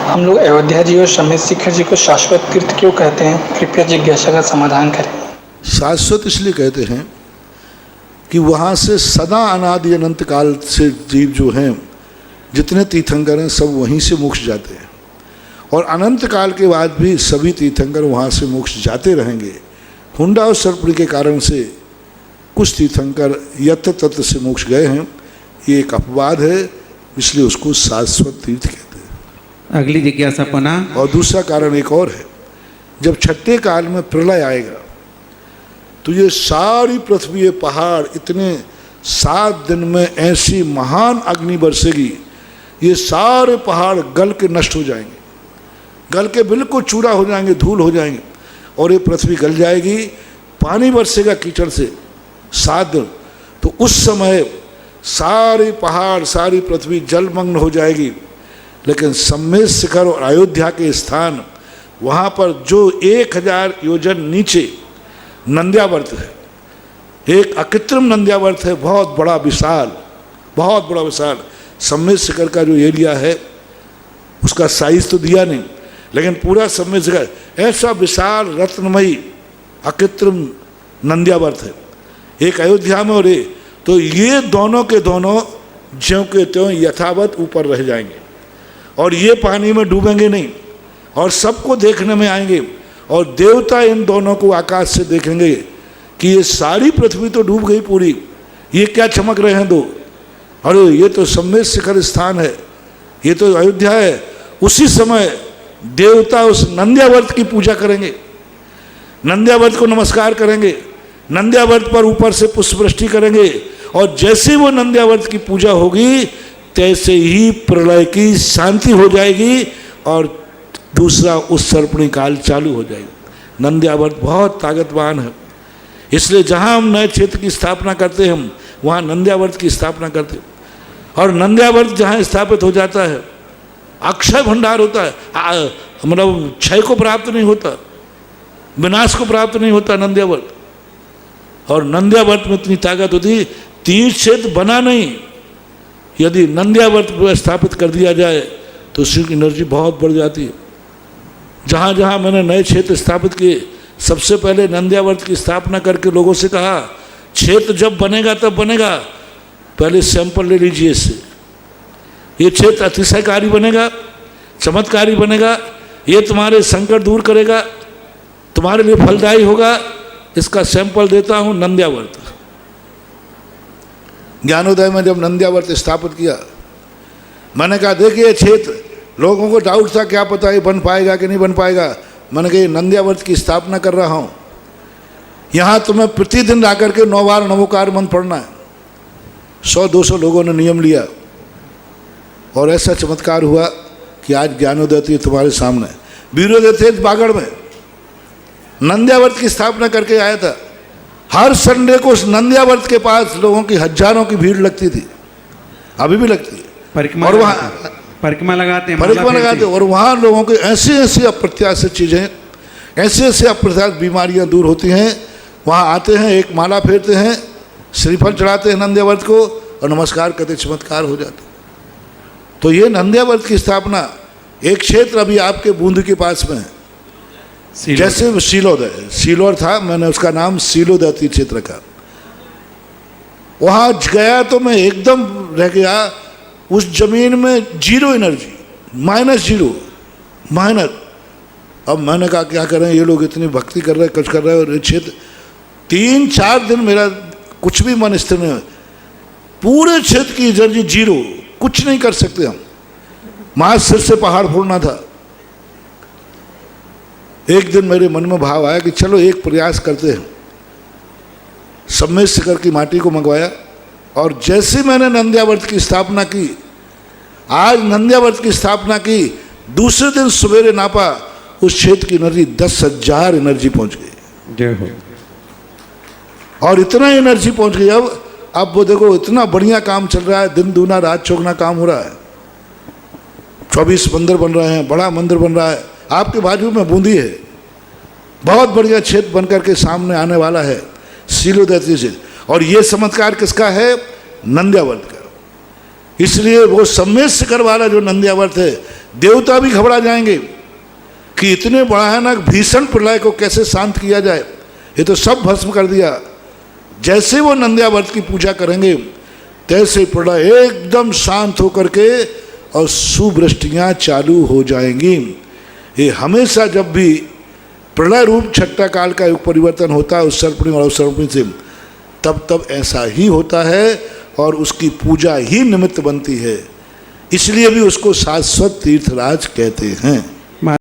हम लोग अयोध्या जी और शमेश शिखर जी को शाश्वत तीर्थ क्यों कहते हैं? कृपया जिज्ञासा का समाधान करें। शाश्वत इसलिए कहते हैं कि वहाँ से सदा अनादि अनंत काल से जीव जो हैं, जितने तीर्थंकर हैं, सब वहीं से मोक्ष जाते हैं और अनंत काल के बाद भी सभी तीर्थंकर वहाँ से मोक्ष जाते रहेंगे। हुंडा और सर्पणी के कारण से कुछ तीर्थंकर यत्र तत्र से मोक्ष गए हैं, ये एक अपवाद है, इसलिए उसको शाश्वत तीर्थ कहते हैं। अगली जिज्ञासा पुनः। और दूसरा कारण एक और है, जब छठे काल में प्रलय आएगा तो ये सारी पृथ्वी, पहाड़, इतने 7 दिन में ऐसी महान अग्नि बरसेगी, ये सारे पहाड़ गल के नष्ट हो जाएंगे, गल के बिल्कुल चूरा हो जाएंगे, धूल हो जाएंगे और ये पृथ्वी गल जाएगी। पानी बरसेगा कीचड़ से 7 दिन, तो उस समय सारे पहाड़, सारी पृथ्वी जलमग्न हो जाएगी। लेकिन शमेश शिखर और अयोध्या के स्थान, वहाँ पर जो 1000 योजन नीचे नंद्यावर्त है, एक अकृत्रिम नंद्यावर्त है, बहुत बड़ा विशाल, बहुत बड़ा विशाल। शमेश शिखर का जो एरिया है उसका साइज तो दिया नहीं, लेकिन पूरा शमेश शिखर ऐसा विशाल रत्नमयी अकृत्रिम नंद्यावर्त है, एक अयोध्या में और एक, तो ये दोनों के दोनों ज्यों के त्यों यथावत ऊपर रह जाएंगे और ये पानी में डूबेंगे नहीं और सबको देखने में आएंगे और देवता इन दोनों को आकाश से देखेंगे कि ये सारी पृथ्वी तो डूब गई पूरी, ये क्या चमक रहे हैं दो, अरे ये तो शमेश शिखर स्थान है, ये तो अयोध्या है। उसी समय देवता उस नंद्यावर्त की पूजा करेंगे, नंद्यावर्त को नमस्कार करेंगे, नंद्यावर्त पर ऊपर से पुष्पवृष्टि करेंगे और जैसे वो नंद्यावर्त की पूजा होगी तैसे ही प्रलय की शांति हो जाएगी और दूसरा उत्सर्पणी काल चालू हो जाएगा। नंद्यावर्त बहुत ताकतवान है, इसलिए जहाँ हम नए क्षेत्र की स्थापना करते हैं हम वहाँ नंद्यावर्त की स्थापना करते हैं और नंद्यावर्त जहाँ स्थापित हो जाता है अक्षय भंडार होता है, मतलब क्षय को प्राप्त नहीं होता, विनाश को प्राप्त नहीं होता नंद्यावर्त। और नंद्यावर्त में इतनी ताकत होती, तीर्थ क्षेत्र बना नहीं, यदि नंद्यावर्त स्थापित कर दिया जाए तो उसकी एनर्जी बहुत बढ़ जाती है। जहाँ जहाँ मैंने नए क्षेत्र स्थापित किए, सबसे पहले नंद्यावर्त की स्थापना करके लोगों से कहा, क्षेत्र जब बनेगा तब बनेगा, पहले सैंपल ले लीजिए इससे, ये क्षेत्र अतिशयकारी बनेगा, चमत्कारी बनेगा, ये तुम्हारे संकट दूर करेगा, तुम्हारे लिए फलदायी होगा, इसका सैंपल देता हूँ नंद्यावर्त। ज्ञानोदय में जब नंद्यावर्त स्थापित किया, मैंने कहा देखिए क्षेत्र, लोगों को डाउट था क्या पता ये बन पाएगा कि नहीं बन पाएगा, मैंने कहा नंद्यावर्त की स्थापना कर रहा हूँ, यहाँ तुम्हें प्रतिदिन आकर के 9 बार नमोकार मंत्र पढ़ना है। 100-200 लोगों ने नियम लिया और ऐसा चमत्कार हुआ कि आज ज्ञानोदय तीर्थ तुम्हारे सामने। वीरोदय तीर्थ बागड़ में नंद्यावर्त की स्थापना करके आया था, हर संडे को उस नंद्यावर्त के पास लोगों की हजारों की भीड़ लगती थी, अभी भी लगती है। और वहाँ परिक्रमा लगाते और वहाँ लोगों की ऐसी ऐसी अप्रत्याशित चीज़ें, ऐसी ऐसी अप्रत्याशित बीमारियाँ दूर होती हैं। वहाँ आते हैं, एक माला फेरते हैं, श्रीफल चढ़ाते हैं नंद्यावर्त को और नमस्कार करते, चमत्कार हो जाता। तो ये नंद्यावर्त की स्थापना, एक क्षेत्र अभी आपके बूंद के पास में है, जैसे सीलोदय, सीलोर था, मैंने उसका नाम सीलोदय तीर्थ क्षेत्र का। वहाँ गया तो मैं एकदम रह गया, उस जमीन में 0 एनर्जी, -0 माइनस। अब मैंने कहा क्या करें, ये लोग इतनी भक्ति कर रहे हैं, कुछ कर रहे हैं, और क्षेत्र 3-4 दिन मेरा कुछ भी मन स्थिर नहीं है, पूरे क्षेत्र की एनर्जी 0, कुछ नहीं कर सकते हम, वहाँ सिर से पहाड़ फोड़ना था। एक दिन मेरे मन में भाव आया कि चलो एक प्रयास करते हैं, शमेश शिखर की माटी को मंगवाया और जैसे मैंने नंद्यावर्त की स्थापना की, आज नंद्यावर्त की स्थापना की, दूसरे दिन सवेरे नापा, उस क्षेत्र की एनर्जी 10,000 एनर्जी पहुंच गई। जय हो। और इतना एनर्जी पहुंच गई, अब वो देखो इतना बढ़िया काम चल रहा है, दिन दूना रात चौगुना काम हो रहा है। 24 मंदिर बन रहे हैं, बड़ा मंदिर बन रहा है, आपके बाजू में बूंदी है, बहुत बढ़िया क्षेत्र बनकर के सामने आने वाला है सीलोदय से। और ये चमत्कार किसका है? नंद्यावर्त का। इसलिए वो शमेश शिखर वाला जो नंद्यावर्त है, देवता भी घबरा जाएंगे कि इतने भयानक भीषण प्रलय को कैसे शांत किया जाए, ये तो सब भस्म कर दिया। जैसे वो नंद्यावर्त की पूजा करेंगे तैसे प्रलय एकदम शांत होकर के और सुवृष्टियाँ चालू हो जाएंगी। ये हमेशा जब भी प्रलय रूप छठा काल का युग परिवर्तन होता है उस सर्पणी और अवसर्पणी से, तब ऐसा ही होता है और उसकी पूजा ही निमित्त बनती है। इसलिए भी उसको शाश्वत तीर्थराज कहते हैं।